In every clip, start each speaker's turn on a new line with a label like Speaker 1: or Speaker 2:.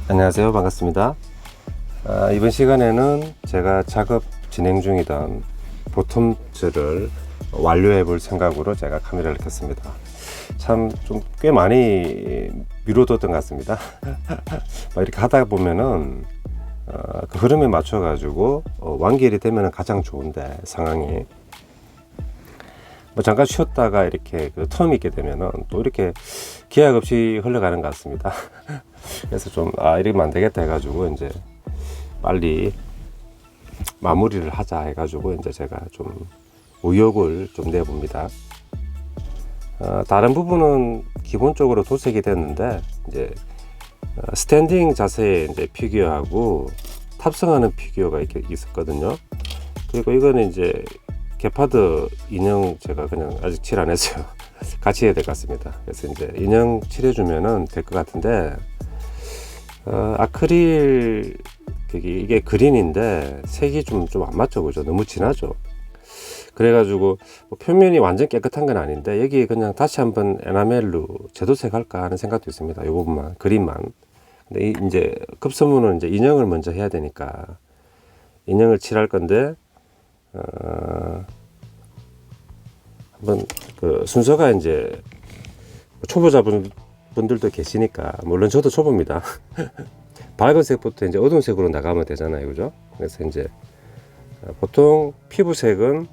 Speaker 1: 안녕하세요. 반갑습니다. 이번 시간에는 제가 작업 진행 중이던 보텀즈를 완료해 볼 생각으로 제가 카메라를 켰습니다. 참 좀 꽤 많이 미뤄뒀던 것 같습니다. 이렇게 하다 보면은 그 흐름에 맞춰 가지고 완결이 되면 가장 좋은데, 상황이 잠깐 쉬었다가 이렇게 그 텀이 있게 되면은 또 이렇게 계약 없이 흘러가는 것 같습니다. 그래서 좀 이러면 안 되겠다 해가지고 이제 빨리 마무리를 하자 해가지고 이제 제가 좀 의욕을 좀 내봅니다. 다른 부분은 기본적으로 도색이 됐는데, 이제 스탠딩 자세의 이제 피규어하고 탑승하는 피규어가 이렇게 있었거든요. 그리고 이거는 이제 게파드 인형 제가 그냥 아직 칠 안 했어요. 같이 해야 될 것 같습니다. 그래서 이제 인형 칠해주면은 될 것 같은데, 아크릴 이게 그린인데 색이 좀 안 맞죠, 그죠? 너무 진하죠. 그래가지고 뭐 표면이 완전 깨끗한 건 아닌데, 여기 그냥 다시 한번 에나멜로 재도색 할까 하는 생각도 있습니다. 이 부분만, 그린만. 근데 이제 급선무는 이제 인형을 먼저 해야 되니까 인형을 칠할 건데, 한번 그 순서가 이제 초보자분들도 계시니까, 물론 저도 초보입니다. 밝은 색부터 이제 어두운 색으로 나가면 되잖아요, 그죠? 그래서 이제 보통 피부색은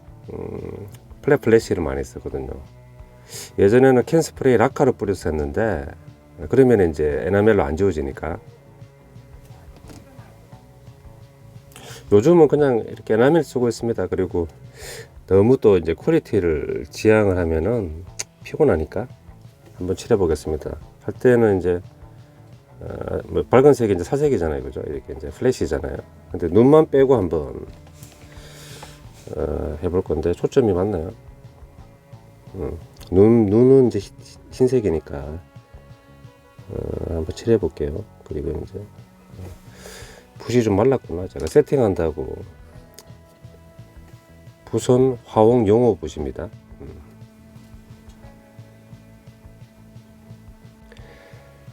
Speaker 1: 플랫 플래시를 많이 쓰거든요. 예전에는 캔 스프레이 라카로 뿌려서 했는데, 그러면 이제 에나멜로 안 지워지니까 요즘은 그냥 이렇게 에나멜 쓰고 있습니다. 그리고 너무 또 이제 퀄리티를 지향을 하면은 피곤하니까 한번 칠해 보겠습니다. 할 때는 이제 뭐 밝은색이 이제 사색이잖아요, 그죠? 이렇게 이제 플래시잖아요. 근데 눈만 빼고 한번 해볼 건데, 초점이 맞나요? 눈은 이제 흰색이니까 한번 칠해 볼게요. 그리고 이제 붓이 좀 말랐구나. 제가 세팅한다고. 붓은 화홍 용호 붓입니다.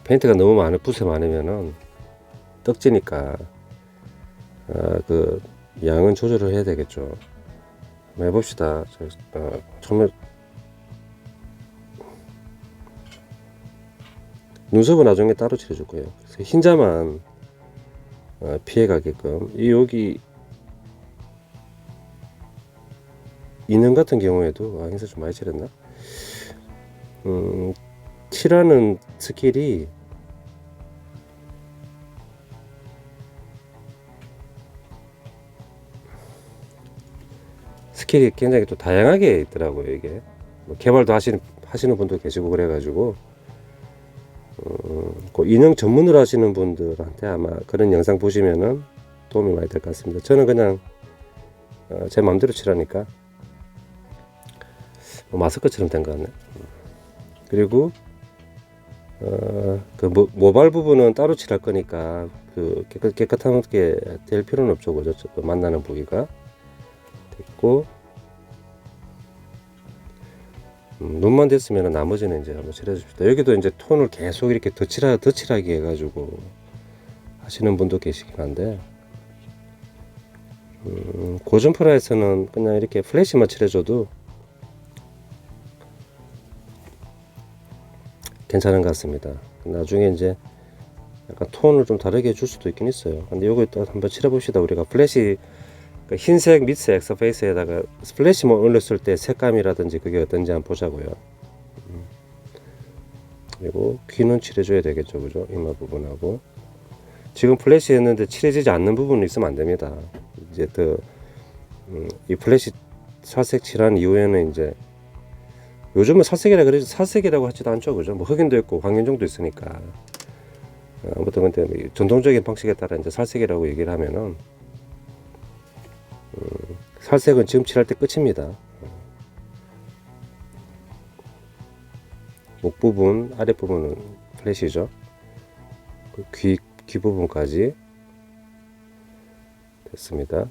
Speaker 1: 페인트가 너무 붓에 많으면은 떡지니까 그 양은 조절을 해야 되겠죠. 한번 해봅시다. 처음에 눈썹은 나중에 따로 칠해줄 거예요. 그래서 흰자만 피해가게끔. 여기 인형 같은 경우에도 흰색 좀 많이 칠했나? 칠하는 스킬이 굉장히 또 다양하게 있더라고요. 이게 뭐 개발도 하시는 분도 계시고 그래가지고 그 인형 전문으로 하시는 분들한테 아마 그런 영상 보시면은 도움이 많이 될 것 같습니다. 저는 그냥 제 마음대로 칠하니까 뭐 마스크처럼 된 것 같네. 그리고 그 모발 부분은 따로 칠할 거니까 그 깨끗하게 될 필요는 없죠, 그죠? 만나는 부위가 됐고, 눈만 됐으면 나머지는 이제 한번 칠해줍시다. 여기도 이제 톤을 계속 이렇게 더 칠하게 해가지고 하시는 분도 계시긴 한데, 고전 프라에서는 그냥 이렇게 플래시만 칠해줘도 괜찮은 것 같습니다. 나중에 이제 약간 톤을 좀 다르게 줄 수도 있긴 있어요. 근데 요거 일단 한번 칠해봅시다. 우리가 플래시, 흰색 밑색 엑서페이스에다가 스플래시만 올렸을 때 색감이라든지 그게 어떤지 한번 보자고요. 그리고 귀는 칠해줘야 되겠죠, 그죠? 이마 부분하고. 지금 플래시 했는데 칠해지지 않는 부분이 있으면 안 됩니다. 이제 이 플래시 살색 칠한 이후에는 이제, 요즘은 살색이라고 하지도 않죠, 그죠? 뭐 흑인도 있고 광인종도 있으니까. 아무튼 근데 전통적인 방식에 따라 이제 살색이라고 얘기를 하면은, 살색은 지금 칠할 때 끝입니다. 목 부분, 아랫 부분은 플래시죠. 그 귀 부분까지 됐습니다.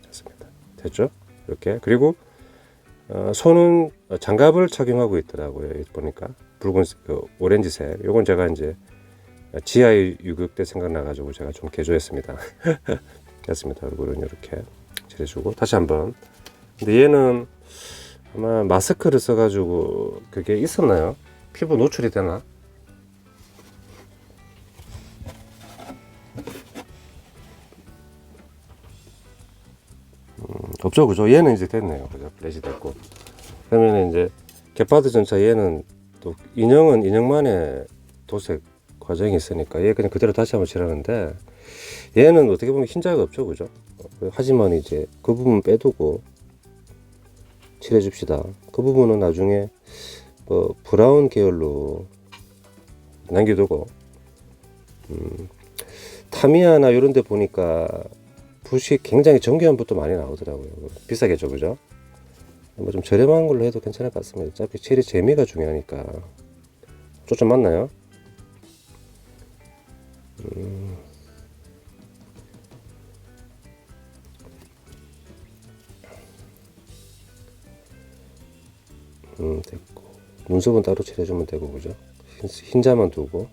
Speaker 1: 됐습니다. 됐죠? 이렇게. 그리고 손은 장갑을 착용하고 있더라고요. 여기 보니까 붉은색, 오렌지색. 요건 제가 이제 지하의 유격 때 생각나가지고 제가 좀 개조했습니다. 됐습니다. 얼굴은 이렇게 칠해주고 다시 한번. 근데 얘는 아마 마스크를 써가지고 그게 있었나요? 피부 노출이 되나? 없죠, 그죠? 얘는 이제 됐네요. 그죠? 플래시 됐고. 그러면 이제 갯바드 전차 얘는 또 인형은 인형만의 도색 과정이 있으니까 얘 그냥 그대로 다시 한번 칠하는데 얘는 어떻게 보면 흰자가 없죠, 그죠? 하지만 이제 그 부분 빼두고 칠해 줍시다. 그 부분은 나중에 뭐 브라운 계열로 남겨두고 타미야나 이런 데 보니까 붓이 굉장히 정교한 붓도 많이 나오더라고요. 비싸겠죠, 그죠? 뭐 좀 저렴한 걸로 해도 괜찮을 것 같습니다. 어차피 칠이 재미가 중요하니까. 초점 맞나요? 됐고. 눈썹은 따로 칠해주면 되고, 그죠? 흰자만 두고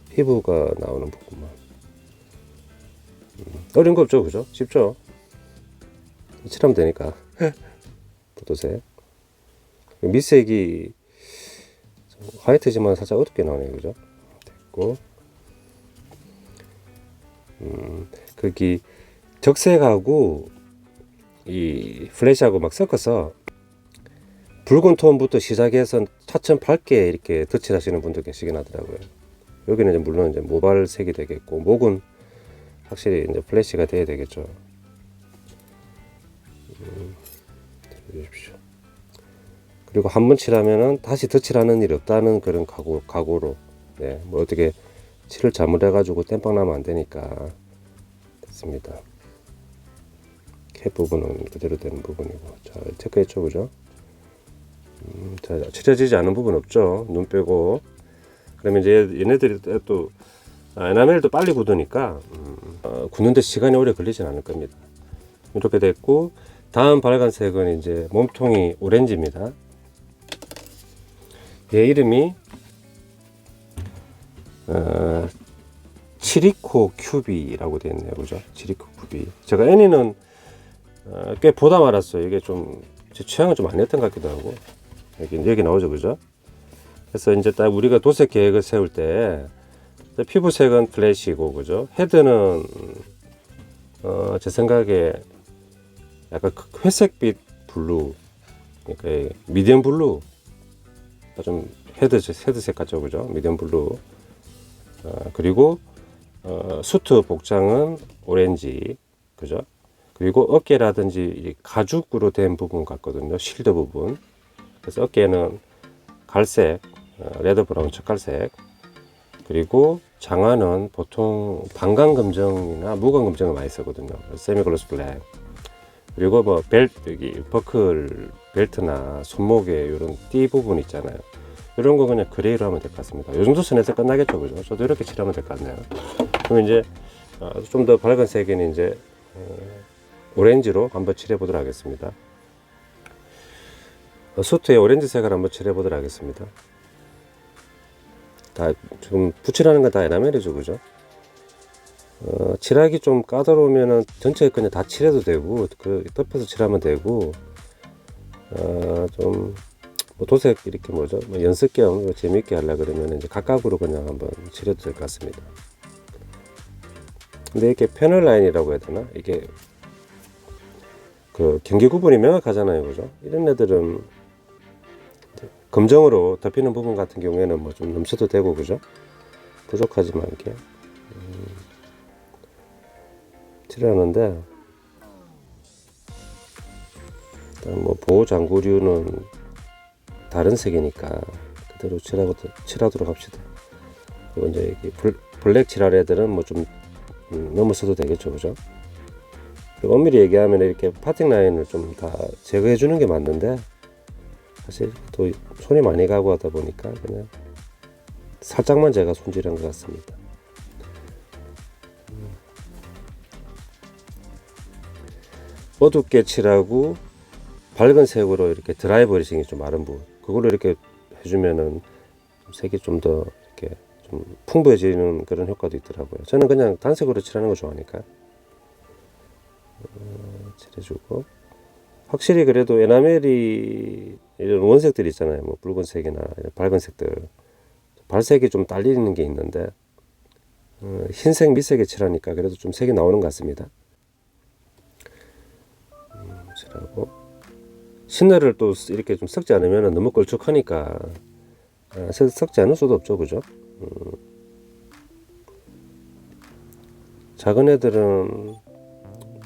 Speaker 1: 피부가 나오는 부분만. 어려운 거 없죠, 그죠? 쉽죠? 칠하면 되니까. 포도색. 밑색이 화이트지만 살짝 어둡게 나오네요, 그죠? 됐고. 거기 적색하고 이 플래시하고 막 섞어서 붉은 톤부터 시작해서 차츰 밝게 이렇게 덧칠하시는 분도 계시긴 하더라고요. 여기는 이제 물론 이제 모발색이 되겠고, 목은 확실히 이제 플래시가 돼야 되겠죠. 들어주십시오. 그리고 한 번 칠하면은 다시 덧칠하는 일이 없다는 그런 각오로, 네, 뭐 어떻게 칠을 잘못해가지고 땜빵 나면 안 되니까 됐습니다. 캡 부분은 그대로 되는 부분이고, 자, 체크했죠, 그죠? 자, 칠해지지 않은 부분 없죠. 눈 빼고. 그러면 이제 얘네들이 또 에나멜도 빨리 굳으니까 굳는데 시간이 오래 걸리진 않을 겁니다. 이렇게 됐고, 다음 빨간색은 이제 몸통이 오렌지입니다. 얘 이름이 치리코 큐비라고 되어 있네요, 그죠? 치리코 큐비. 제가 애니는 꽤 보다 말았어요. 이게 좀 제 취향은 좀 아니었던 것 같기도 하고. 여기 나오죠, 그죠? 그래서 이제 딱 우리가 도색 계획을 세울 때 피부색은 플래시고, 그죠? 헤드는 제 생각에 약간 회색빛 블루, 그러니까 미디엄 블루, 좀 헤드색 같죠, 그죠? 미디엄 블루. 그리고 수트 복장은 오렌지, 그죠? 그리고 어깨라든지 가죽으로 된 부분 같거든요, 실드 부분. 그래서 어깨는 갈색, 레드 브라운 척갈색. 그리고 장화는 보통 반광금정이나 무광금정을 많이 쓰거든요. 세미글로스 블랙. 그리고 뭐 여기 버클 벨트나 손목에 이런 띠 부분 있잖아요. 이런 거 그냥 그레이로 하면 될 것 같습니다. 이 정도 선에서 끝나겠죠, 그죠? 저도 이렇게 칠하면 될 것 같네요. 그럼 이제 좀 더 밝은 색에는 이제 오렌지로 한번 칠해 보도록 하겠습니다. 수트에 오렌지색을 한번 칠해 보도록 하겠습니다. 다 지금 붓칠하는 건 다 에나멜이죠, 그죠? 칠하기 좀 까다로우면은 전체 그냥 다 칠해도 되고, 덮여서 칠하면 되고, 좀 뭐 도색 이렇게 뭐죠? 뭐 연습 겸 재미있게 하려 그러면 이제 각각으로 그냥 한번 칠해도 될 것 같습니다. 근데 이렇게 패널 라인이라고 해야 되나? 이게 그 경계 구분이 명확하잖아요, 그죠? 이런 애들은 검정으로 덮이는 부분 같은 경우에는 뭐 좀 넘쳐도 되고, 그죠? 부족하지만 이렇게 칠하는데, 일단 뭐 보호 장구류는 다른 색이니까 그대로 칠하도록 합시다. 그리고 이제 블랙 칠할 애들은 뭐 좀 넘어서도 되겠죠, 그죠? 그리고 엄밀히 얘기하면 이렇게 파팅 라인을 좀 다 제거해 주는 게 맞는데, 사실 또 손이 많이 가고 하다 보니까 그냥 살짝만 제가 손질한 것 같습니다. 어둡게 칠하고 밝은 색으로 이렇게 드라이 버리싱이 좀 마른 부분, 그걸로 이렇게 해주면은 색이 좀 더 이렇게 좀 풍부해지는 그런 효과도 있더라고요. 저는 그냥 단색으로 칠하는 거 좋아하니까 칠해주고, 확실히 그래도 에나멜이 이런 원색들 있잖아요. 뭐 붉은색이나 밝은 색들, 발색이 좀 딸리는 게 있는데 흰색 밑색에 칠하니까 그래도 좀 색이 나오는 것 같습니다. 칠하고, 신내를 또 이렇게 좀 섞지 않으면 너무 걸쭉하니까 섞지 않을 수도 없죠, 그죠? 작은 애들은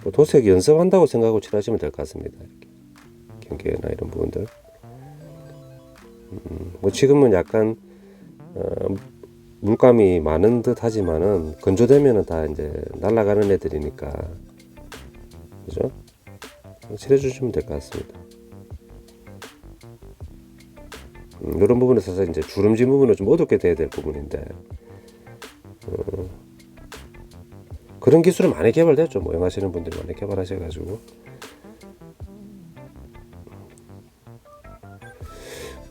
Speaker 1: 뭐 도색 연습한다고 생각하고 칠하시면 될 것 같습니다. 이렇게 경계나 이런 부분들. 뭐 지금은 약간 물감이 많은 듯 하지만은 건조되면은 다 이제 날아가는 애들이니까, 그죠? 칠해 주시면 될 것 같습니다. 이런 부분에서 이제 주름진 부분은 좀 어둡게 돼야 될 부분인데, 그런 기술은 많이 개발됐죠. 모형하시는 분들이 많이 개발하셔가지고.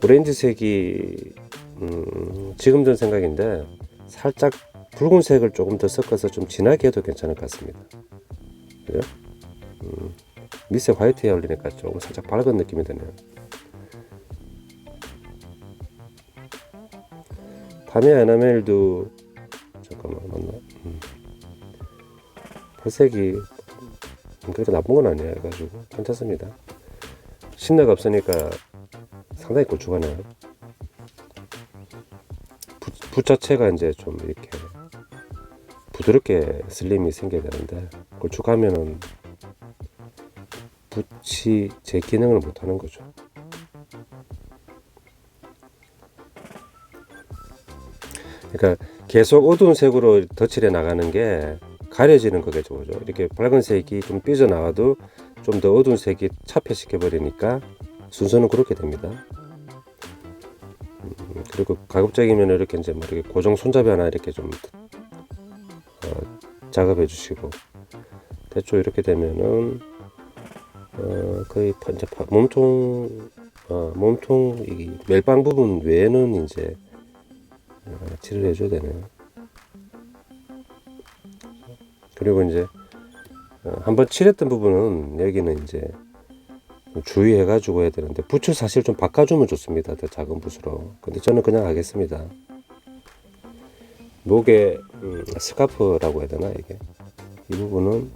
Speaker 1: 오렌지색이 지금 든 생각인데 살짝 붉은색을 조금 더 섞어서 좀 진하게 해도 괜찮을 것 같습니다. 그죠? 밑색 화이트에 올리니까 조금 살짝 밝은 느낌이 드네요. 타미야 에나멜도 잠깐만 맞나? 발색이 그렇게 나쁜 건 아니에요. 해가지고 괜찮습니다. 신내가 없으니까 상당히 걸쭉하네요. 붓 자체가 이제 좀 이렇게 부드럽게 슬림이 생겨야 되는데 걸쭉하면은 붓이 제 기능을 못하는 거죠. 그러니까 계속 어두운 색으로 덧칠해 나가는 게 가려지는 거겠죠, 그죠? 이렇게 밝은 색이 좀 삐져나와도 좀 더 어두운 색이 차폐시켜 버리니까 순서는 그렇게 됩니다. 그리고 가급적이면 이렇게 이제 뭐 이렇게 고정 손잡이 하나 이렇게 좀 작업해 주시고, 대충 이렇게 되면은 거의 이제 몸통 이 멜빵 부분 외에는 이제 칠을 해줘야 되네요. 그리고 이제 한번 칠했던 부분은 여기는 이제 주의해 가지고 해야 되는데, 붓을 사실 좀 바꿔주면 좋습니다. 더 작은 붓으로. 근데 저는 그냥 하겠습니다. 목에 스카프라고 해야 되나, 이게 이 부분은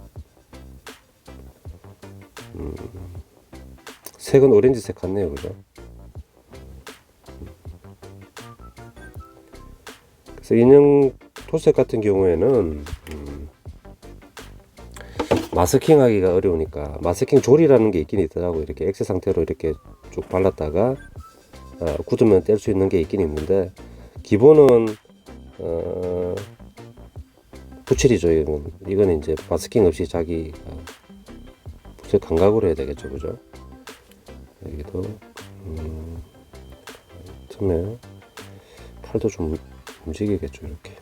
Speaker 1: 색은 오렌지색 같네요, 그죠? 그래서 인형 토색 같은 경우에는 마스킹 하기가 어려우니까 마스킹 졸이라는 게 있긴 있더라고요. 이렇게 액체 상태로 이렇게 쭉 발랐다가 굳으면 뗄 수 있는 게 있긴 있는데, 기본은 부칠이죠. 이거는 이제 마스킹 없이 자기 부칠 감각으로 해야 되겠죠, 그죠? 여기도 틈에 팔도 좀 움직이겠죠, 이렇게.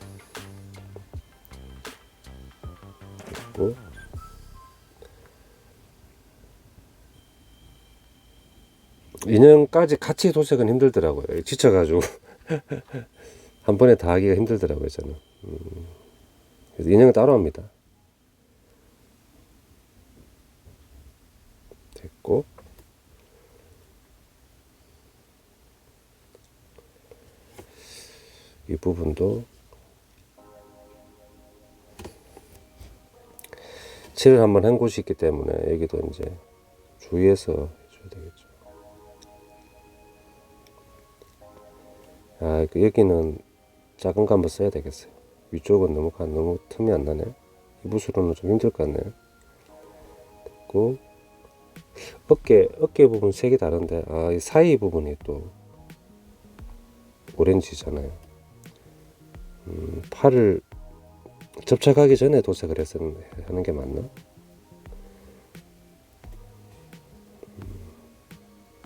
Speaker 1: 그리고 인형까지 같이 도색은 힘들더라고요. 지쳐가지고 한 번에 다 하기가 힘들더라고요, 저는. 그래서 인형은 따로 합니다. 됐고, 이 부분도 칠을 한번 한 곳이 있기 때문에 여기도 이제 주의해서 해줘야 되겠죠. 여기는 작은 거 한번 써야 되겠어요. 위쪽은 너무 틈이 안 나네. 이 붓으로는 좀 힘들 것 같네요. 됐고, 어깨 부분 색이 다른데, 이 사이 부분이 또 오렌지잖아요. 팔을 접착하기 전에 도색을 하는 게 맞나?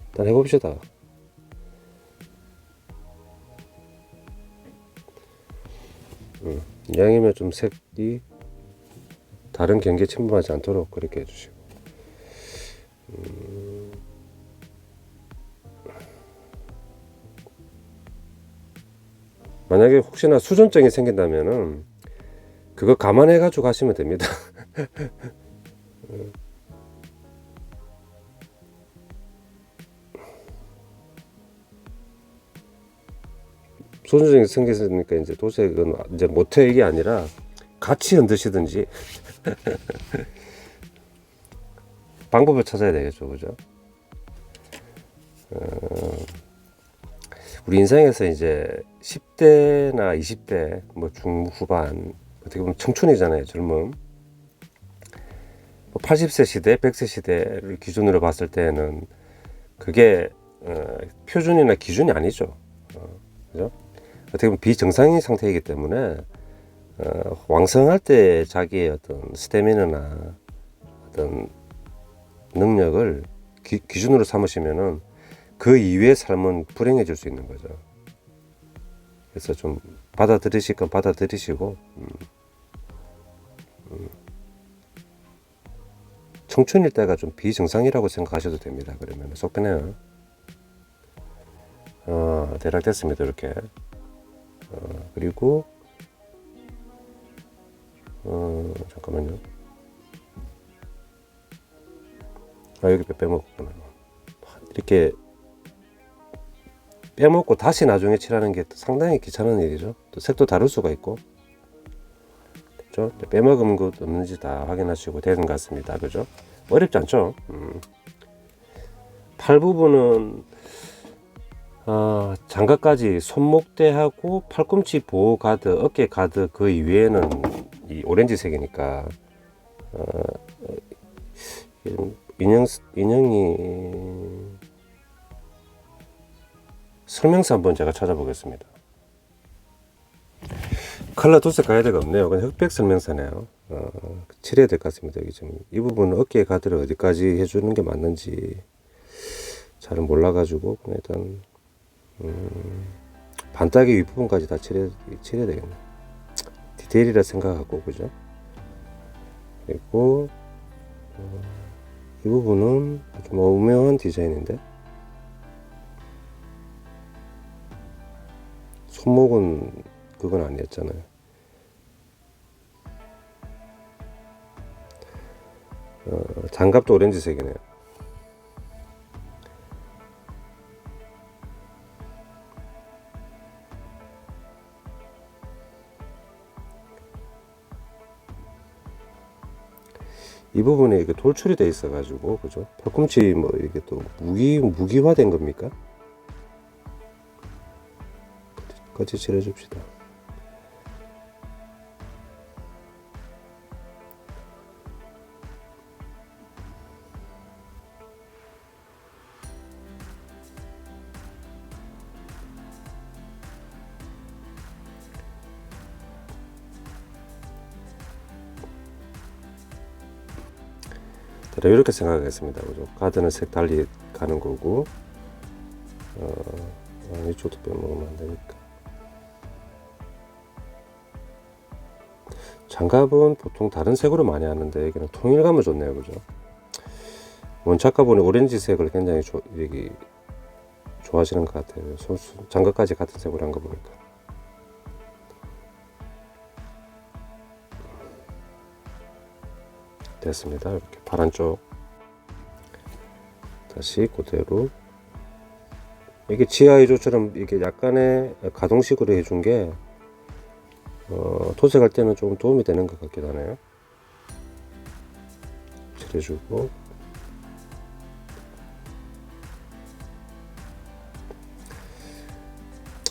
Speaker 1: 일단 해봅시다. 이왕이면 좀 색이 다른 경계에 침범하지 않도록 그렇게 해주시고, 만약에 혹시나 수전증이 생긴다면은 그거 감안해 가지고 가시면 됩니다. 수전증이 생겼으니까 이제 도색은 이제 못해 이게 아니라 같이 흔드시든지 방법을 찾아야 되겠죠, 그죠? 우리 인생에서 이제 10대나 20대, 뭐 중후반, 어떻게 보면 청춘이잖아요, 젊음. 80세 시대, 100세 시대를 기준으로 봤을 때는 그게 표준이나 기준이 아니죠. 그죠? 어떻게 보면 비정상인 상태이기 때문에 왕성할 때 자기의 어떤 스태미너나 어떤 능력을 기준으로 삼으시면은 그 이후의 삶은 불행해질 수 있는 거죠. 그래서 좀 받아들이실 건 받아들이시고 청춘일 때가 좀 비정상이라고 생각하셔도 됩니다. 그러면 속편해요. 대략 됐습니다. 이렇게. 그리고 잠깐만요. 여기 빼먹었구나. 이렇게 빼먹고 다시 나중에 칠하는 게 상당히 귀찮은 일이죠. 또 색도 다를 수가 있고, 그렇죠? 빼먹은 것 없는지 다 확인하시고 되는 것 같습니다. 그죠? 어렵지 않죠? 팔 부분은 장갑까지 손목대하고 팔꿈치 보호 가드, 어깨 가드 그 이외에는 이 오렌지색이니까 인형이 설명서 한번 제가 찾아보겠습니다. 컬러 도색 가이드가 없네요. 그냥 흑백 설명서네요. 칠해야 될 것 같습니다. 여기 지금 이 부분은 어깨 가드를 어디까지 해주는 게 맞는지 잘은 몰라가지고 그냥 일단 반딱이 윗부분까지 다 칠해야 되겠네. 디테일이라 생각하고, 그죠? 그리고 이 부분은 좀 오묘한 디자인인데 손목은 그건 아니었잖아요. 장갑도 오렌지색이네요. 이 부분에 이게 돌출이 돼 있어 가지고, 그죠? 팔꿈치 뭐 이게 또 무기화된 겁니까? 같이 칠해 줍시다. 이렇게 생각하겠습니다. 그죠? 가드는 색 달리 가는 거고, 이쪽도 빼먹으면 안 되니까. 장갑은 보통 다른 색으로 많이 하는데 여기는 통일감을 줬네요. 그죠? 원작가분이 오렌지색을 굉장히 좋아하시는 것 같아요. 장갑까지 같은 색으로 한 거 보니까. 됐습니다. 이렇게 파란 쪽 다시 그대로 이게 지하이조처럼 이렇게 약간의 가동식으로 해준 게 도색할 때는 조금 도움이 되는 것 같기도 하네요. 칠해주고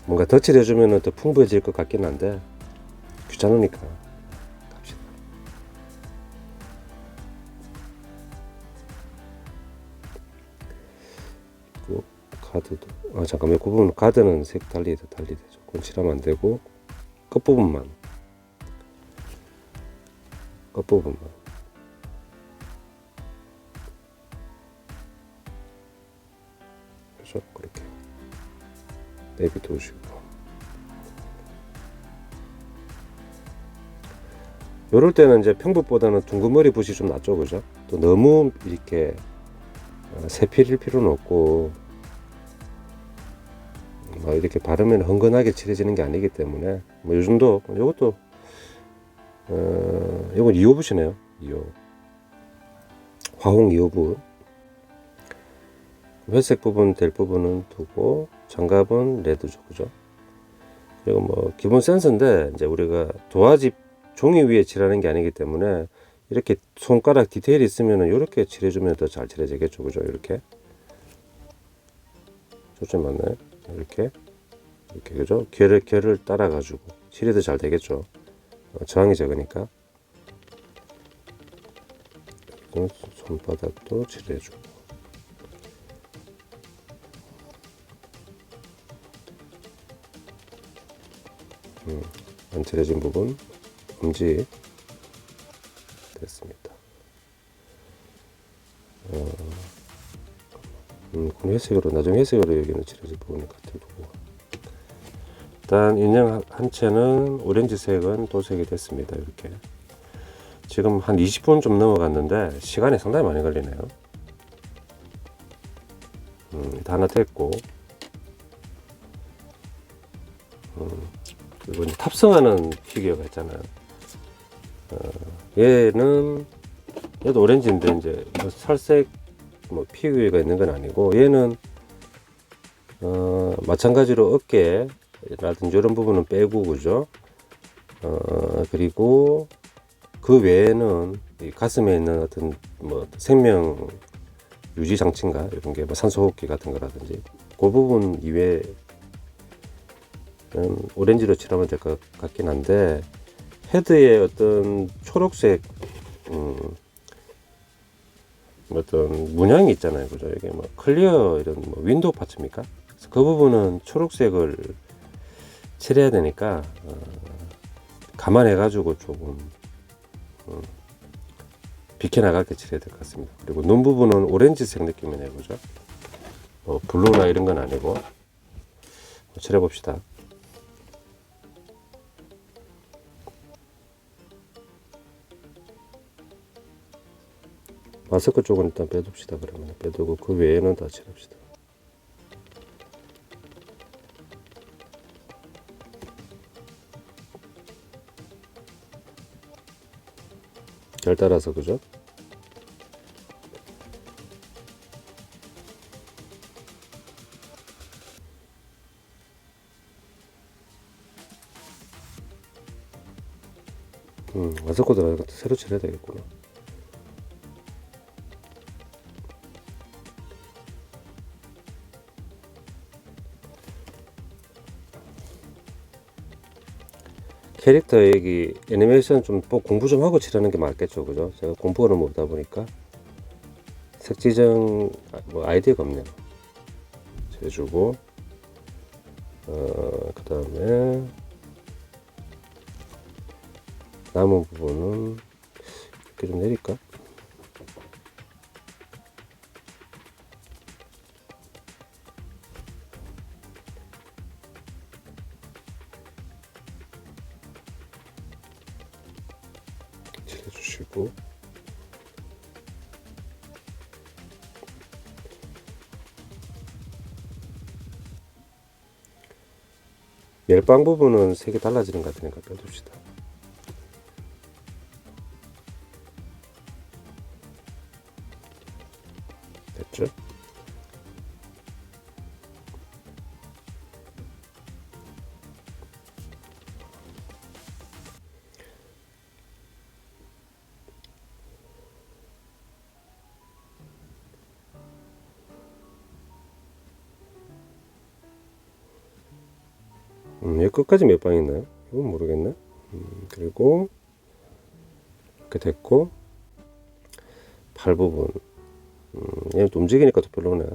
Speaker 1: 뭔가 더 칠해주면 더 풍부해질 것 같긴 한데 귀찮으니까 갑시다. 그리고 가드도 잠깐만, 그 부분 가드는 색 달리되죠. 그건 칠하면 안 되고 끝부분만 그렇죠? 그렇게 내비두시고 요럴 때는 이제 평붓보다는 둥근머리 붓이 좀 낫죠, 그죠? 또 너무 이렇게 세필일 필요는 없고 뭐 이렇게 바르면 흥건하게 칠해지는 게 아니기 때문에 뭐 요즘도 요것도 요건 2호붓이네요. 2호 화홍 2호붓. 회색 부분 될 부분은 두고 장갑은 레드죠, 그죠? 그리고 뭐 기본 센서인데 이제 우리가 도화지 종이 위에 칠하는 게 아니기 때문에 이렇게 손가락 디테일이 있으면은 이렇게 칠해주면 더 잘 칠해지겠죠, 그죠? 이렇게 초점 맞네. 이렇게 그죠? 결을 따라 가지고 칠해도 잘 되겠죠. 저항이 적으니까. 손바닥도 칠해주고. 안 칠해진 부분 엄지 됐습니다. 그럼 회색으로 나중에 회색으로 여기는 칠해질 부분을 갖다 두고 일단 인형 한 채는 오렌지색은 도색이 됐습니다. 이렇게 지금 한 20분 좀 넘어갔는데 시간이 상당히 많이 걸리네요. 일단 하나 됐고 그리고 이제 탑승하는 피규어가 있잖아요. 얘는 얘도 오렌지인데 이제 뭐 살색 뭐 피규어가 있는 건 아니고 얘는 마찬가지로 어깨라든지 이런 부분은 빼고 그죠. 그리고 그 외에는 이 가슴에 있는 어떤 뭐 생명 유지 장치인가 이런 게 뭐 산소호흡기 같은 거라든지 그 부분 이외에 오렌지로 칠하면 될 것 같긴 한데 헤드에 어떤 초록색 어떤 문양이 있잖아요, 그죠? 이게 뭐 클리어 이런 뭐 윈도우 파츠입니까? 그래서 그 부분은 초록색을 칠해야 되니까 감안해 가지고 조금 비켜나가게 칠해야 될 것 같습니다. 그리고 눈 부분은 오렌지색 느낌이네요, 그죠? 뭐 블루나 이런 건 아니고 칠해 봅시다. 마스크 쪽은 일단 빼둡시다. 그러면 빼두고 그 외에는 다 칠합시다. 잘 따라서 그죠? 마스크 들어가 이것도 새로 칠해야 되겠구나. 캐릭터 얘기 애니메이션 좀 공부 좀 하고 칠하는 게 맞겠죠, 그죠? 제가 공부를 못하다 보니까 색지정 뭐 아이디어가 없네요. 해주고 그 다음에 남은 부분은 이렇게 좀 내릴까? 칠해주시고 멜빵 부분은 색이 달라지는 것 같으니까 빼둡시다. 됐죠? 여기 끝까지 몇 방 있나요? 이건 모르겠네. 그리고 이렇게 됐고 발 부분 얘는 또 움직이니까 더 별로네.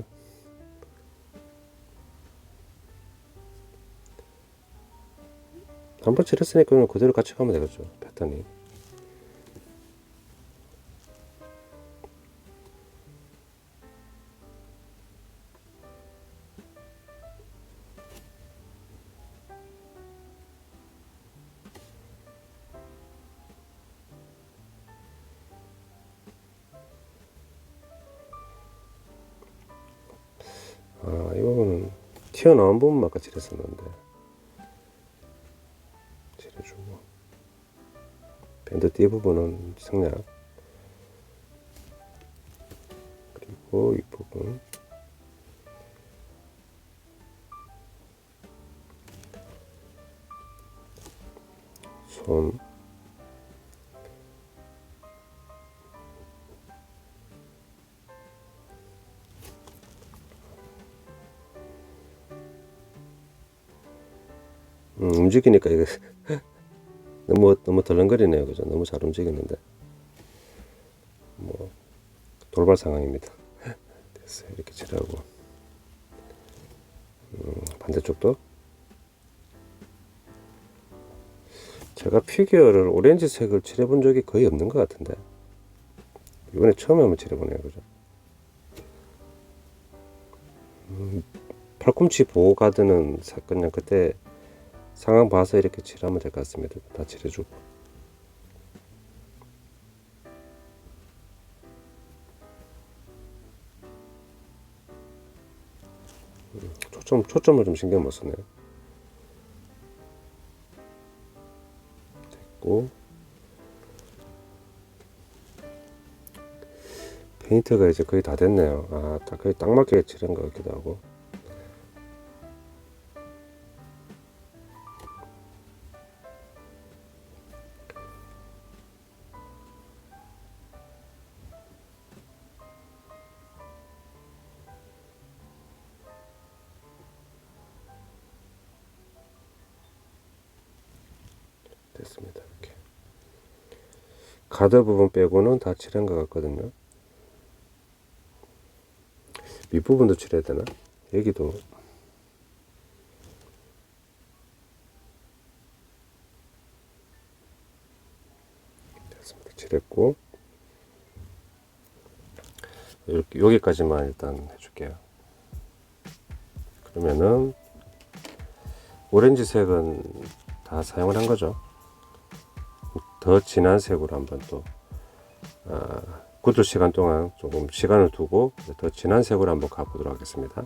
Speaker 1: 한번 칠했으니까 그대로 같이 가면 되겠죠, 패턴이. 이 부분은 튀어나온 부분만 아까 칠했었는데 칠해주고, 밴드 뒤 부분은 생략, 그리고 이 부분 손, 움직이니까 이거 너무 덜렁거리네요. 그죠? 너무 잘 움직였는데 뭐 돌발 상황입니다. 됐어요. 이렇게 칠하고, 반대쪽도 제가 피규어를 오렌지 색을 칠해본 적이 거의 없는 것 같은데 이번에 처음에 한번 칠해보네요. 그죠? 팔꿈치 보호 가드는 그냥 그때 상황 봐서 이렇게 칠하면 될 것 같습니다. 다 칠해주고, 초점을 좀 신경 못 쓰네요. 됐고, 페인트가 이제 거의 다 됐네요. 거의 딱 맞게 칠한 것 같기도 하고. 됐습니다. 이렇게 가드 부분 빼고는 다 칠한 것 같거든요. 밑부분도 칠해야 되나? 여기도 됐습니다. 칠했고, 이렇게 여기까지만 일단 해줄게요. 그러면은 오렌지색은 다 사용을 한 거죠. 더 진한 색으로 한번 또 굳을 시간 동안 조금 시간을 두고 더 진한 색으로 한번 가보도록 하겠습니다.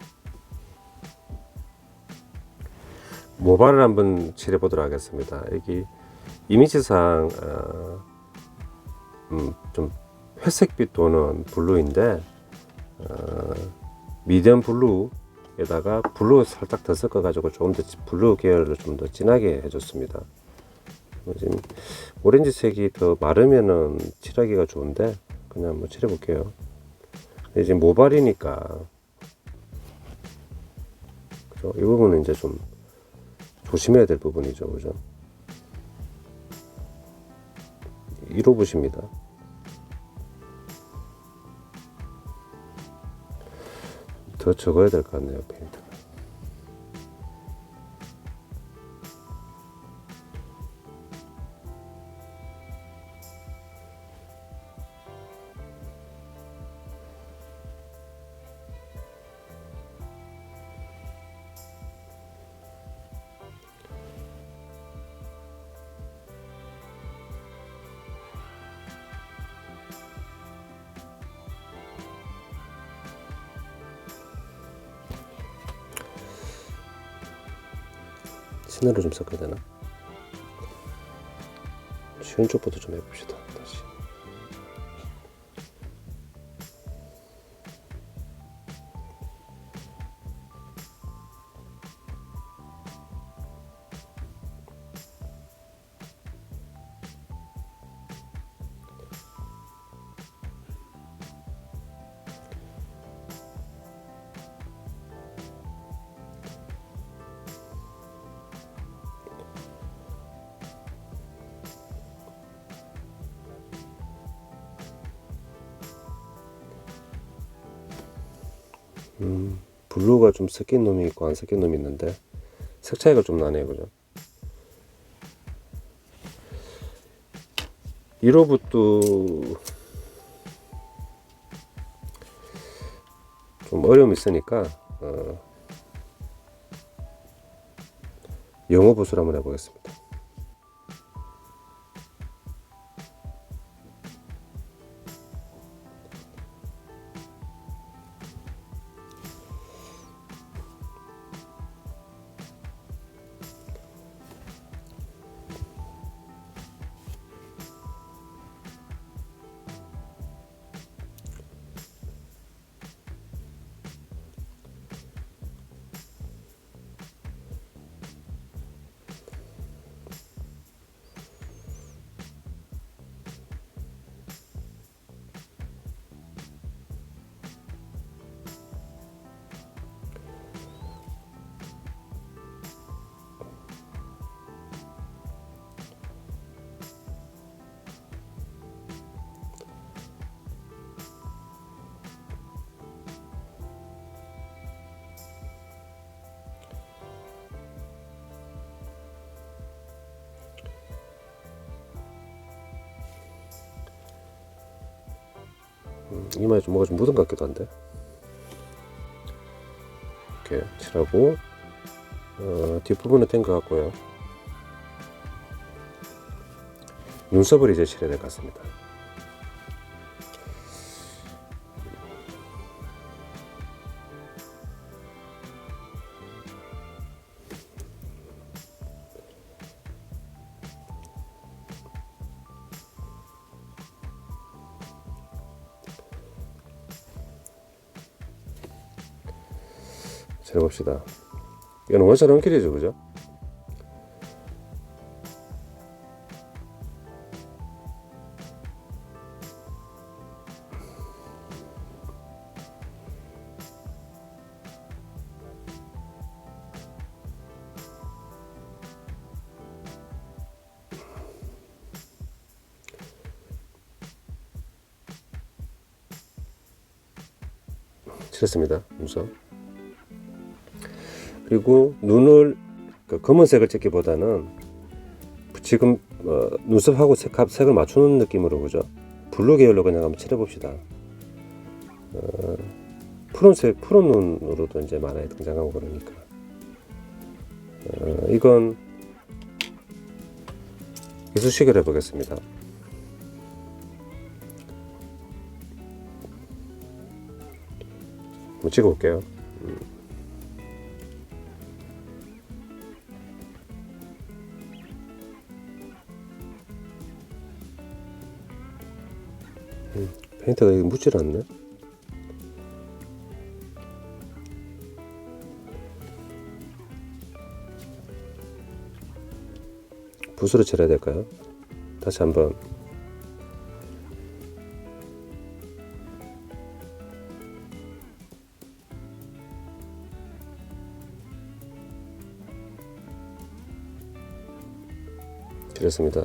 Speaker 1: 모발을 한번 칠해 보도록 하겠습니다. 여기 이미지상 좀 회색빛 도는 블루인데 미디엄 블루에다가 블루 살짝 더 섞어 가지고 조금 더 블루 계열을 좀 더 진하게 해줬습니다. 지금 오렌지 색이 더 마르면은 칠하기가 좋은데 그냥 한번 칠해 볼게요. 이제 모발이니까 그죠? 이 부분은 이제 좀 조심해야 될 부분이죠. 그죠? 1호붓입니다. 더 적어야 될 것 같네요. 페인트. 신으로 좀 섞어야 되나? 쉬운 쪽부터 좀 해봅시다. 다시. 블루가 좀 섞인 놈이 있고 안 섞인 놈이 있는데 색 차이가 좀 나네요. 그죠? 1호부터 좀 어려움이 있으니까 영어 붓으로 한번 해보겠습니다. 이마에 좀 뭐가 좀 묻은 것 같기도 한데. 이렇게 칠하고 뒷부분은 된 것 같고요. 눈썹을 이제 칠해야 될 것 같습니다. 칠해봅시다. 이건 원샷 원킬이죠, 그죠? 칠했습니다. 눈썹. 그리고 눈을 검은색을 찍기보다는 지금 눈썹하고 색을 맞추는 느낌으로, 그죠? 블루 계열로 그냥 한번 칠해봅시다. 푸른 눈으로도 이제 많이 등장하고 그러니까. 이건 이쑤시개로 해보겠습니다. 한번 찍어볼게요. 페인트가 여기 묻질 않네. 붓으로 칠해야 될까요? 다시 한번. 칠했습니다.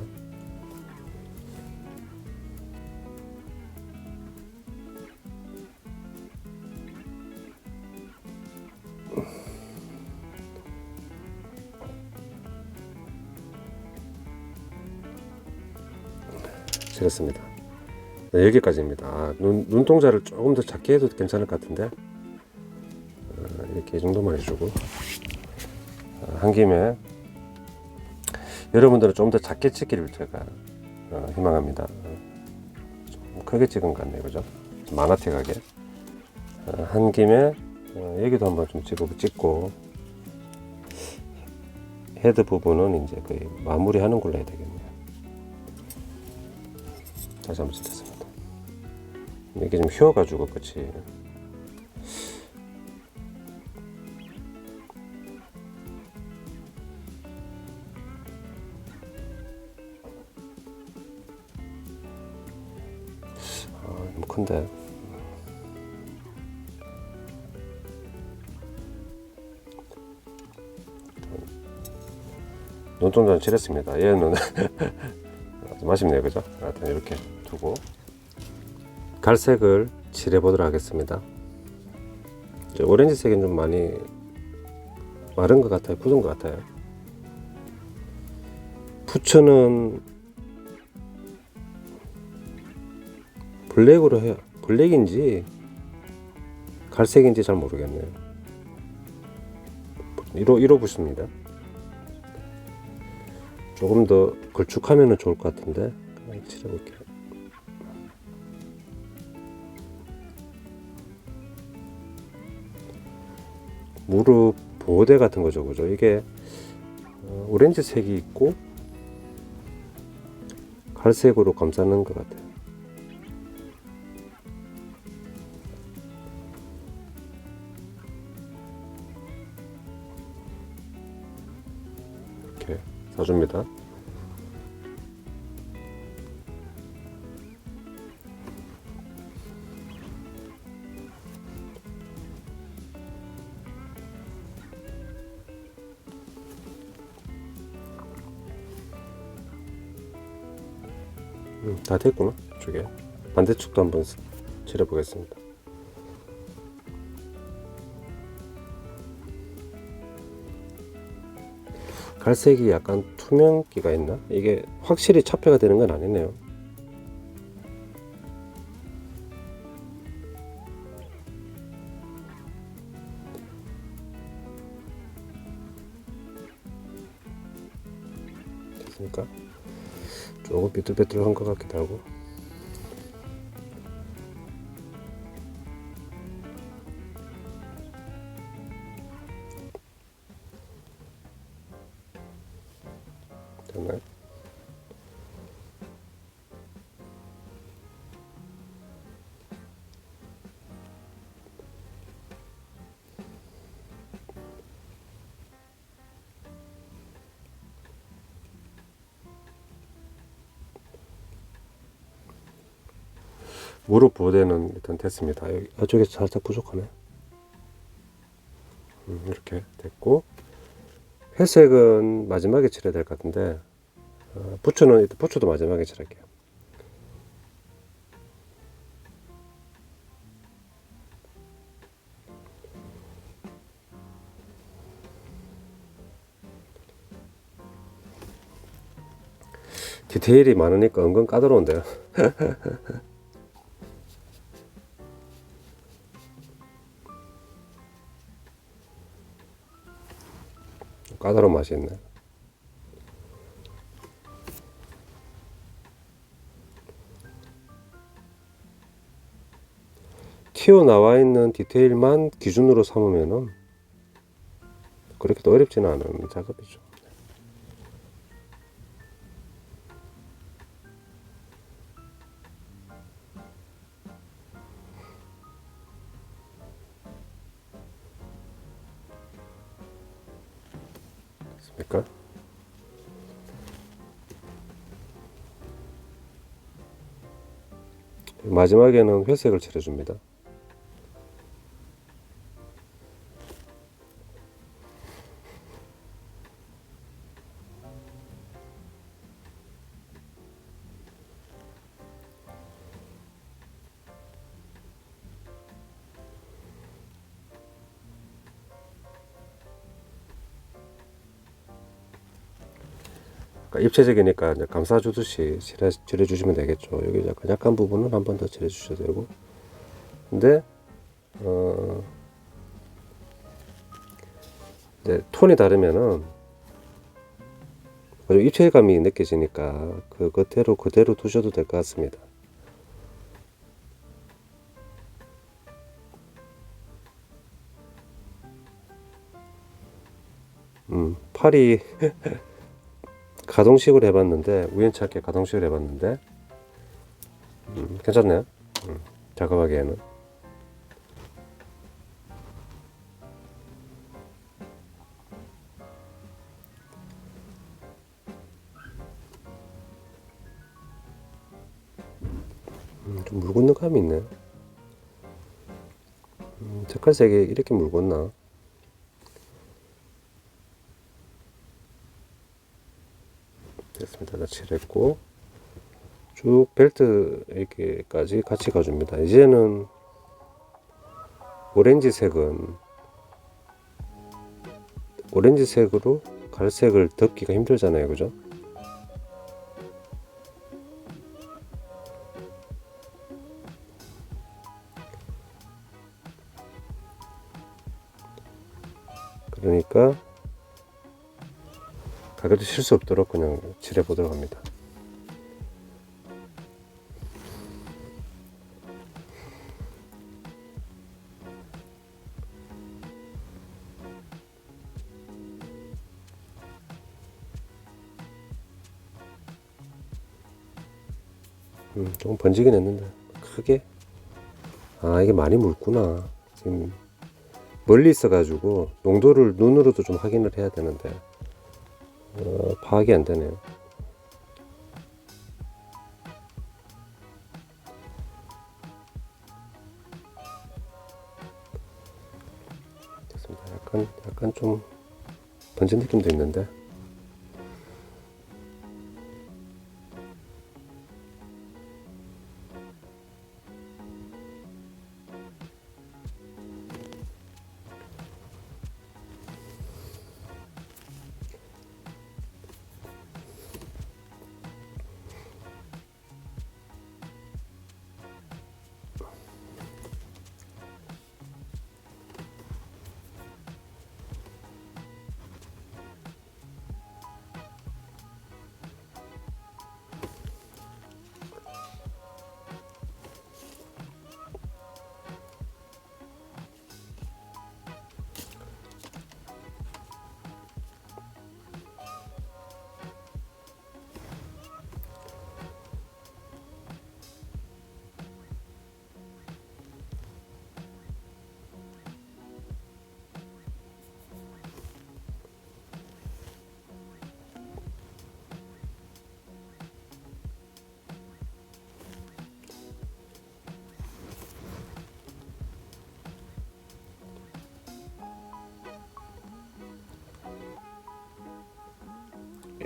Speaker 1: 칠했습니다. 네, 여기까지입니다. 눈동자를 조금 더 작게 해도 괜찮을 것 같은데, 이렇게 이 정도만 해주고, 한 김에 여러분들은 좀 더 작게 찍기를 제가 희망합니다. 좀 크게 찍은 것 같네요, 그죠? 좀 만화틱하게. 한 김에 여기도 한번 좀 찍고, 헤드 부분은 이제 거의 마무리하는 걸로 해야 되겠네요. 다시 한번 칠했습니다. 이게 좀 휘어가지고 끝이. 너무 큰데. 눈동자는 칠했습니다. 얘는 좀 아쉽네요, 그죠? 하여튼 이렇게 두고 갈색을 칠해 보도록 하겠습니다. 오렌지색은 좀 많이 마른 것 같아요. 굳은 것 같아요. 부츠는 블랙으로 해요. 블랙인지 갈색인지 잘 모르겠네요. 1호 붓습니다. 조금 더 걸쭉하면 좋을 것 같은데 이렇게 칠해볼게요. 무릎 보호대 같은 거죠, 그죠? 이게 오렌지 색이 있고 갈색으로 감싸는 것 같아요. 이렇게 사줍니다. 다 됐구나. 이쪽에 반대쪽도 한번 칠해 보겠습니다. 갈색이 약간 투명기가 있나? 이게 확실히 차폐가 되는 건 아니네요. 됐습니까? 조금 삐뚤빼뚤한 것 같기도 하고. 됐나요? 무릎 보호대는 일단 됐습니다. 여기 이쪽에 살짝 부족하네. 이렇게 됐고, 회색은 마지막에 칠해야 될 것 같은데, 부츠는 일단 부츠도 마지막에 칠할게요. 디테일이 많으니까 은근 까다로운데요. 까다로운 맛이 있네. 튀어나와 있는 디테일만 기준으로 삼으면은 그렇게 또 어렵지는 않은 작업이죠. 됐습니까? 마지막에는 회색을 칠해줍니다. 입체적이니까 이제 감싸주듯이 칠해주시면 되겠죠. 여기 약간 부분은 한 번 더 칠해주셔도 되고. 근데 이제 톤이 다르면은 입체감이 느껴지니까 그대로 두셔도 될 것 같습니다. 팔이 가동식으로 해봤는데, 우연찮게 가동식으로 해봤는데 괜찮네요. 작업하기에는. 좀 물 굳는 감이 있네. 색깔색이 이렇게 물 굳나? 됐습니다. 다 칠했고, 쭉 벨트 이렇게까지 같이 가줍니다. 이제는 오렌지색으로 갈색을 덮기가 힘들잖아요, 그죠? 그러니까 가격도 실수 없도록 그냥 칠해 보도록 합니다. 조금 번지긴 했는데 크게, 이게 많이 묽구나. 지금 멀리 있어 가지고 농도를 눈으로도 좀 확인을 해야 되는데 파악이 안 되네요. 됐습니다. 약간 좀 번진 느낌도 있는데.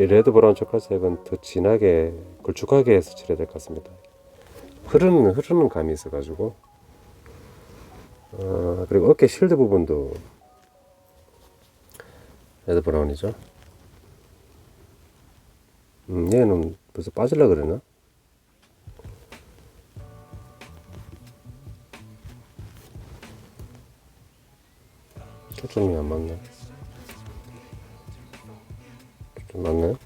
Speaker 1: 이 레드 브라운 초칼색은 더 진하게 걸쭉하게 해서 칠해야 될 것 같습니다. 흐르는 감이 있어가지고. 그리고 어깨 실드 부분도 레드 브라운이죠. 얘는 벌써 빠질라 그러나? 초점이 안 맞네. 좀 맞나요?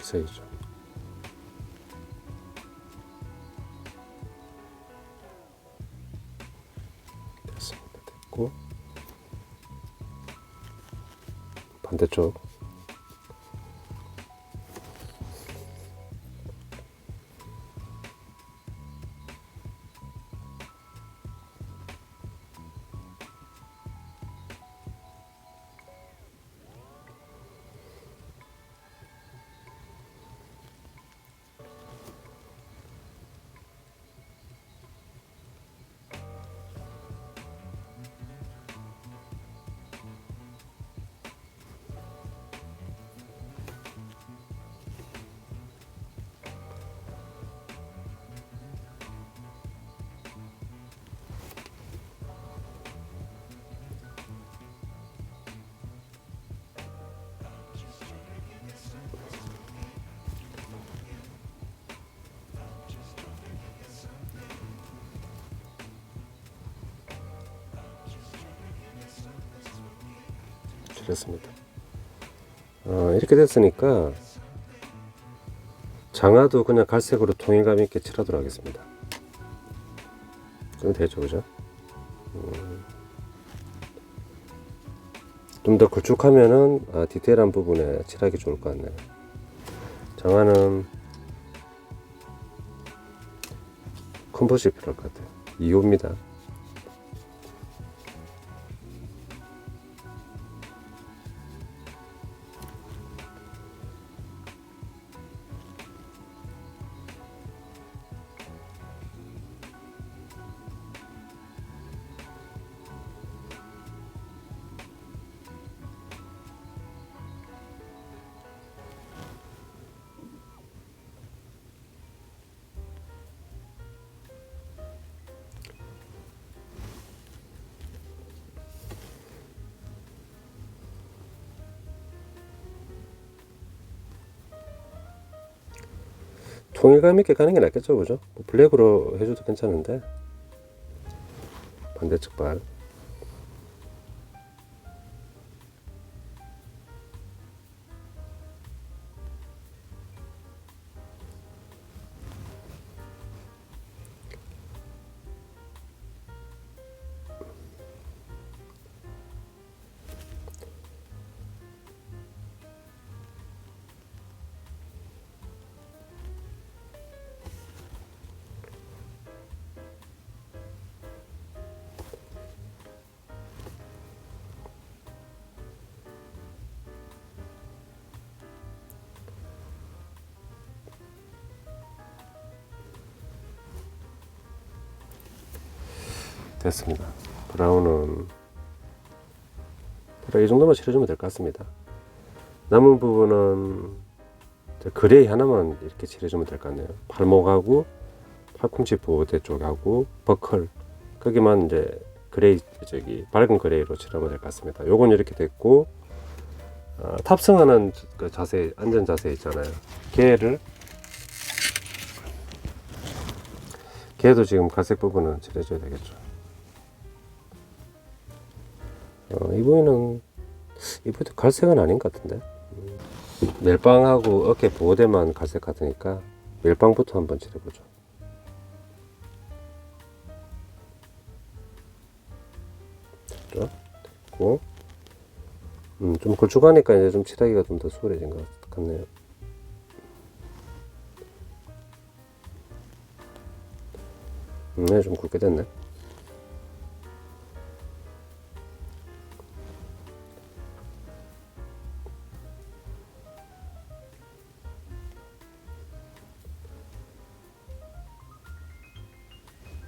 Speaker 1: 색이죠. 됐습니다. 됐고 반대쪽 칠했습니다. 이렇게 됐으니까 장화도 그냥 갈색으로 통일감 있게 칠하도록 하겠습니다. 좀 되죠, 그죠? 좀 더 걸쭉하면은 디테일한 부분에 칠하기 좋을 것 같네요. 장화는 컴포트가 필요할 것 같아요. 2호입니다. 통일감 있게 가는 게 낫겠죠, 그죠? 블랙으로 해줘도 괜찮은데. 반대쪽 발 됐습니다. 브라운은 이 정도만 칠해주면 될 것 같습니다. 남은 부분은 그레이 하나만 이렇게 칠해주면 될 것 같네요. 팔목하고 팔꿈치 보호대 쪽하고 버클 거기만 이제 그레이 밝은 그레이로 칠하면 될 것 같습니다. 요건 이렇게 됐고, 탑승하는 그 자세, 안전 자세 있잖아요. 걔도 지금 갈색 부분은 칠해줘야 되겠죠. 이번에는 갈색은 아닌 것 같은데. 멜빵하고 어깨 보호대만 갈색 같으니까 멜빵부터 한번 칠해보죠. 됐고, 좀 걸쭉하니까 이제 좀 칠하기가 좀 더 수월해진 것 같네요. 네, 좀 굵게 됐네.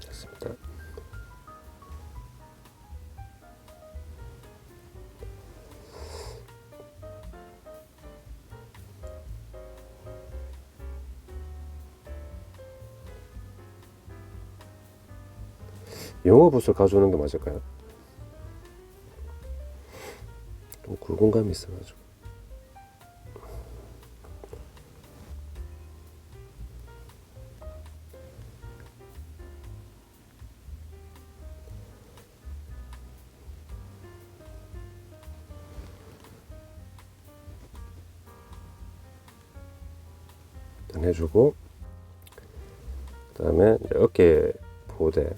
Speaker 1: 됐습니다. 용어붓을 가져오는 게 맞을까요? 좀 굵은 감이 있어가지고. 일단 해주고, 그 다음에 어깨 보호대.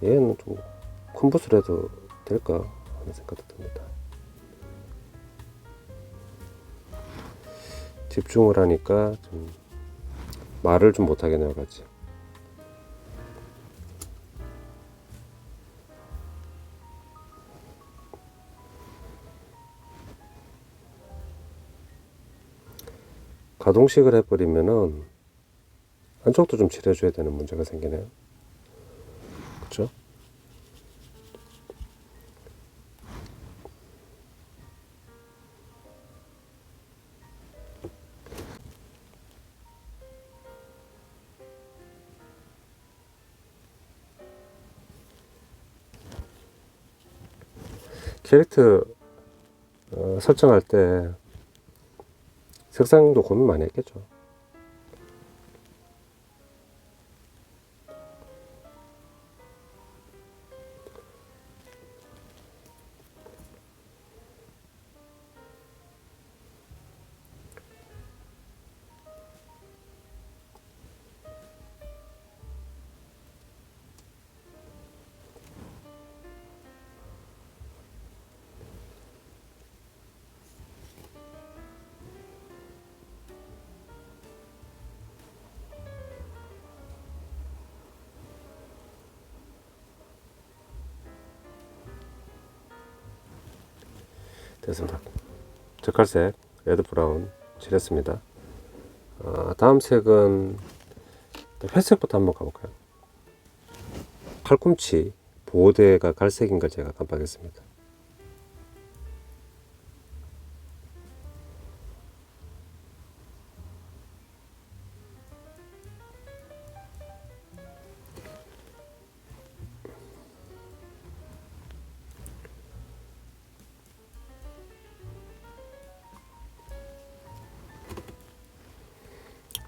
Speaker 1: 얘는 좀 큰 붓을 해도 될까 하는 생각도 듭니다. 집중을 하니까 좀 말을 좀 못하겠네요, 같이. 가동식을 해버리면은 안쪽도 좀 칠해줘야 되는 문제가 생기네요. 그쵸? 캐릭터 설정할 때 색상도 고민 많이 했겠죠. 됐습니다. 젓갈색 레드 브라운 칠했습니다. 다음 색은 회색부터 한번 가볼까요? 팔꿈치 보호대가 갈색인 걸 제가 깜빡했습니다.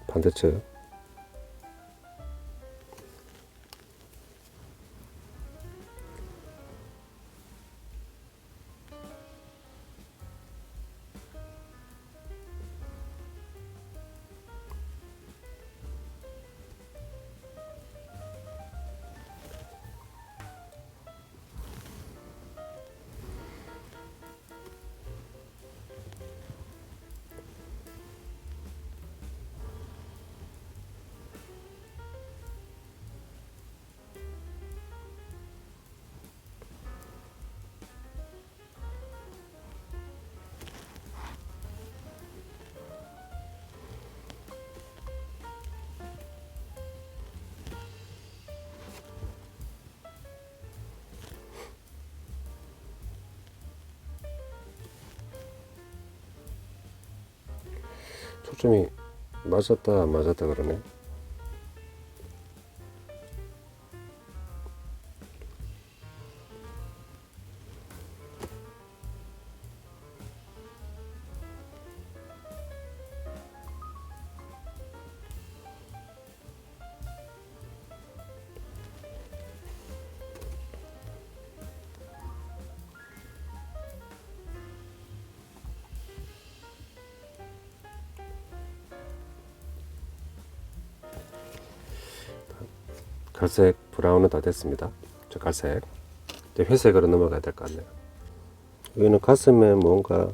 Speaker 1: 반대측 초점이 맞았다 안 맞았다 그러네. 갈색 브라운은 다 됐습니다. 저 갈색 이제 회색으로 넘어가야 될 것 같네요. 여기는 가슴에 뭔가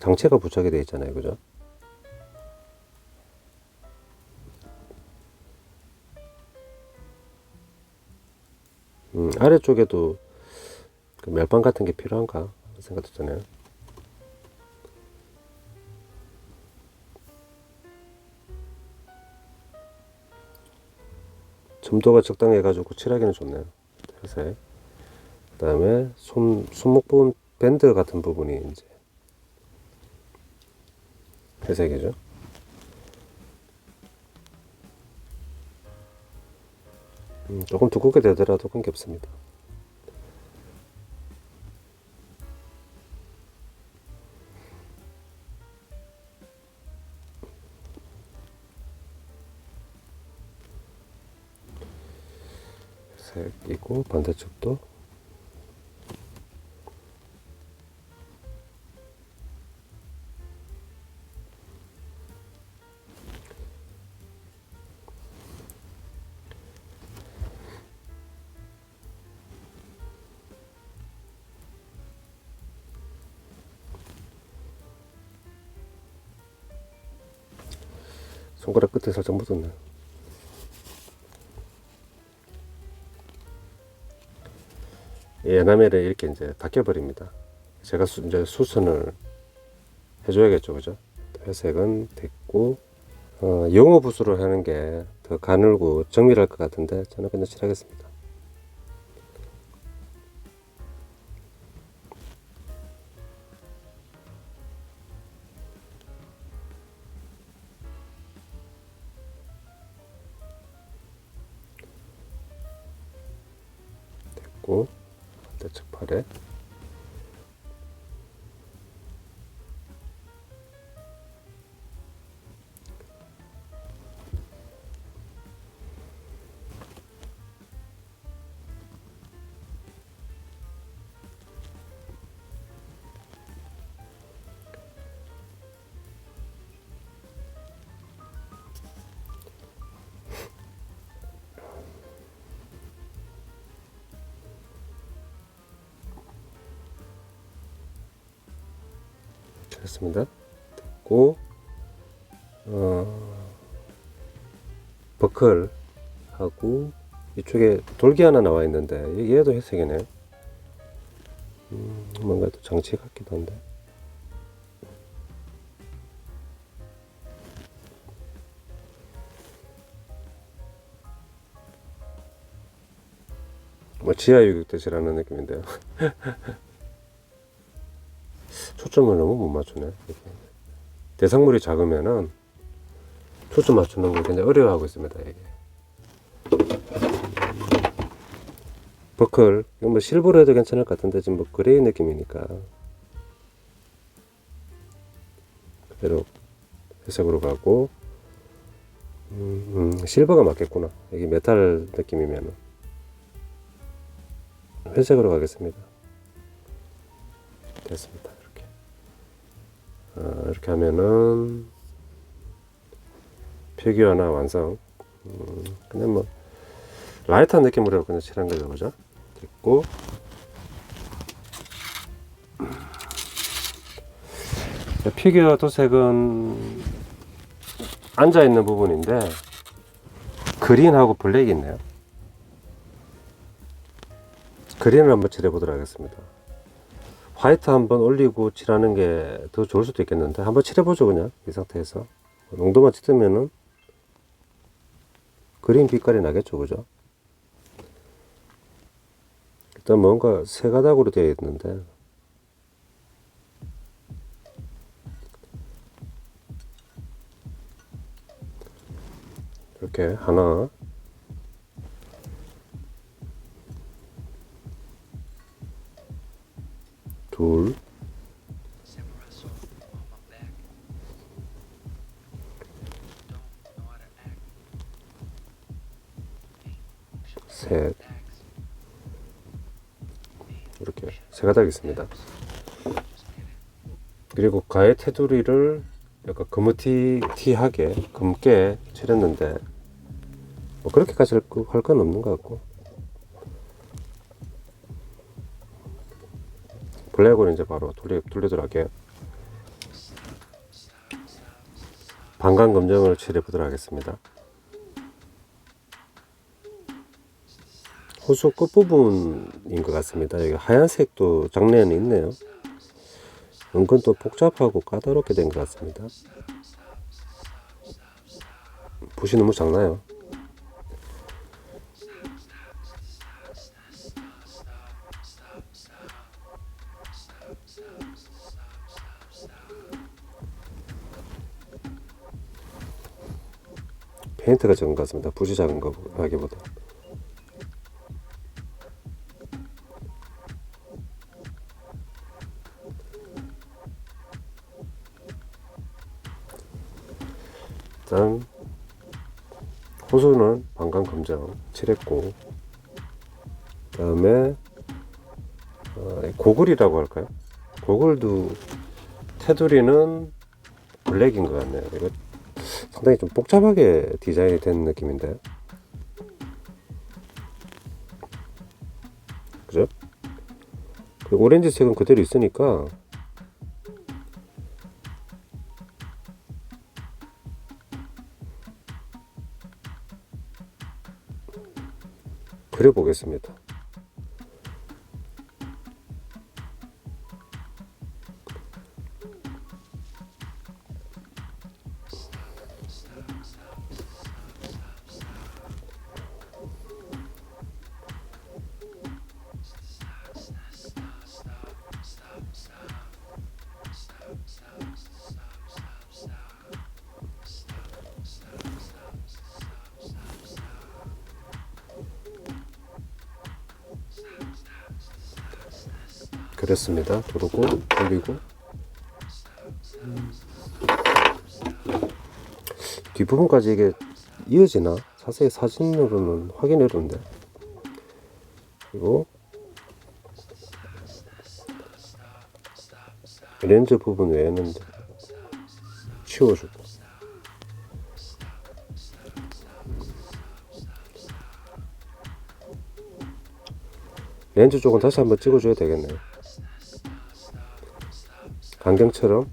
Speaker 1: 장치가 부착이 되어 있잖아요, 그죠? 아래쪽에도 그 멜빵 같은 게 필요한가 생각도 드네요. 점도가 적당해 가지고 칠하기는 좋네요. 회색. 그 다음에 손목 부분 밴드 같은 부분이 이제 회색이죠. 조금 두껍게 되더라도 관계없습니다. 색이고 반대쪽도 손가락 끝에 살짝 묻었네. 에나멜을 이렇게 이제 닦여버립니다. 제가 이제 수선을 해줘야겠죠, 그죠? 회색은 됐고, 영어 붓으로 하는 게 더 가늘고 정밀할 것 같은데 저는 그냥 칠하겠습니다. 됐고, 반대쪽 팔에 됐습니다. 됐고, 버클하고 이쪽에 돌기 하나 나와 있는데 얘도 회색이네. 뭔가 또 장치 같기도 한데. 뭐 지하 유격대시라는 느낌인데요. 초점을 너무 못 맞추네. 대상물이 작으면은 초점 맞추는 걸 굉장히 어려워하고 있습니다. 이게. 버클, 이거 뭐 실버로 해도 괜찮을 것 같은데 지금 뭐 그레이 느낌이니까 그대로 회색으로 가고, 실버가 맞겠구나. 이게 메탈 느낌이면은 회색으로 가겠습니다. 됐습니다. 이렇게 하면은 피규어나 완성. 그냥 뭐 라이트한 느낌으로 그냥 칠한 거죠, 그죠? 됐고, 피규어 도색은 앉아 있는 부분인데 그린하고 블랙이 있네요. 그린을 한번 칠해 보도록 하겠습니다. 화이트 한번 올리고 칠하는 게 더 좋을 수도 있겠는데 한번 칠해보죠. 그냥 이 상태에서 농도만 짙으면은 그린 빛깔이 나겠죠, 그죠? 일단 뭔가 세 가닥으로 되어 있는데 이렇게 하나, 둘, 셋, 이렇게 세 가닥 있습니다. 그리고 가해 테두리를 약간 거무튀하게 검게 칠했는데 뭐 그렇게까지 할 건 없는 것 같고, 블랙으로 이제 바로 돌리도록 할게요. 방광 검정을 칠해 보도록 하겠습니다. 호수 끝부분인 것 같습니다. 여기 하얀색도 장내에는 있네요. 은근 또 복잡하고 까다롭게 된 것 같습니다. 붓이 너무 작나요? 페인트가 적은 것 같습니다. 붓이 작은 거 하기보다. 일단 호수는 방광 검정 칠했고, 그 다음에 고글이라고 할까요? 고글도 테두리는 블랙인 것 같네요. 이거 상당히 좀 복잡하게 디자인이 된 느낌인데, 그죠? 그리고 오렌지색은 그대로 있으니까 그려보겠습니다. 그렸습니다. 두르고 돌리고, 뒷부분까지 이게 이어지나? 자세히 사진으로는 확인해 보는데, 그리고 렌즈 부분 외에는 치워주고, 렌즈 쪽은 다시 한번 찍어줘야 되겠네요. 안경처럼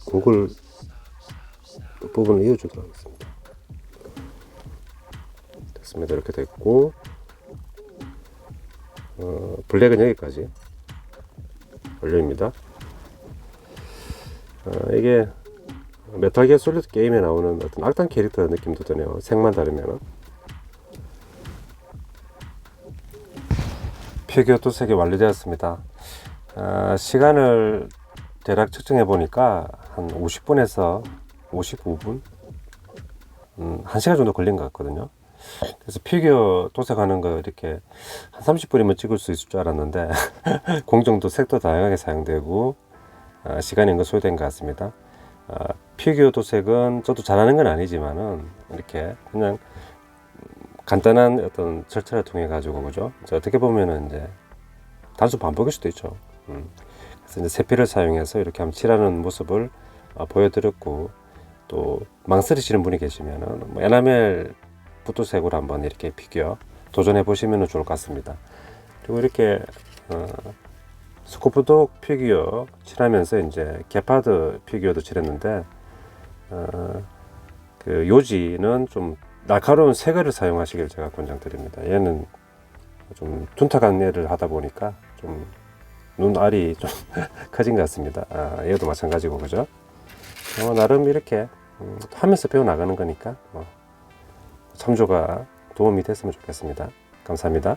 Speaker 1: 고글 부분을 이어주도록 하겠습니다. 됐습니다. 이렇게 됐고, 블랙은 여기까지 완료입니다. 이게 메탈 기어 솔리드 게임에 나오는 어떤 악당 캐릭터 느낌도 드네요. 색만 다르면. 피규어 또 색이 완료되었습니다. 시간을 대략 측정해 보니까 한 50분에서 55분? 1시간 정도 걸린 것 같거든요. 그래서 피규어 도색하는 거 이렇게 한 30분이면 찍을 수 있을 줄 알았는데 공정도 색도 다양하게 사용되고 시간이 은근 소요된 것 같습니다. 피규어 도색은 저도 잘하는 건 아니지만은 이렇게 그냥 간단한 어떤 절차를 통해 가지고, 그죠? 어떻게 보면은 이제 단순 반복일 수도 있죠. 그래서 이제 세필을 사용해서 이렇게 한번 칠하는 모습을 보여드렸고, 또 망설이시는 분이 계시면은 뭐 에나멜 붓도색으로 한번 이렇게 피규어 도전해 보시면 좋을 것 같습니다. 그리고 이렇게 스코프독 피규어 칠하면서 이제 게파드 피규어도 칠했는데, 그 요지는 좀 날카로운 새거를 사용하시길 제가 권장드립니다. 얘는 좀 둔탁한 애를 하다 보니까 좀 눈알이 좀 커진 것 같습니다. 얘도 마찬가지고, 그죠? 나름 이렇게 하면서 배워 나가는 거니까 참조가 도움이 됐으면 좋겠습니다. 감사합니다.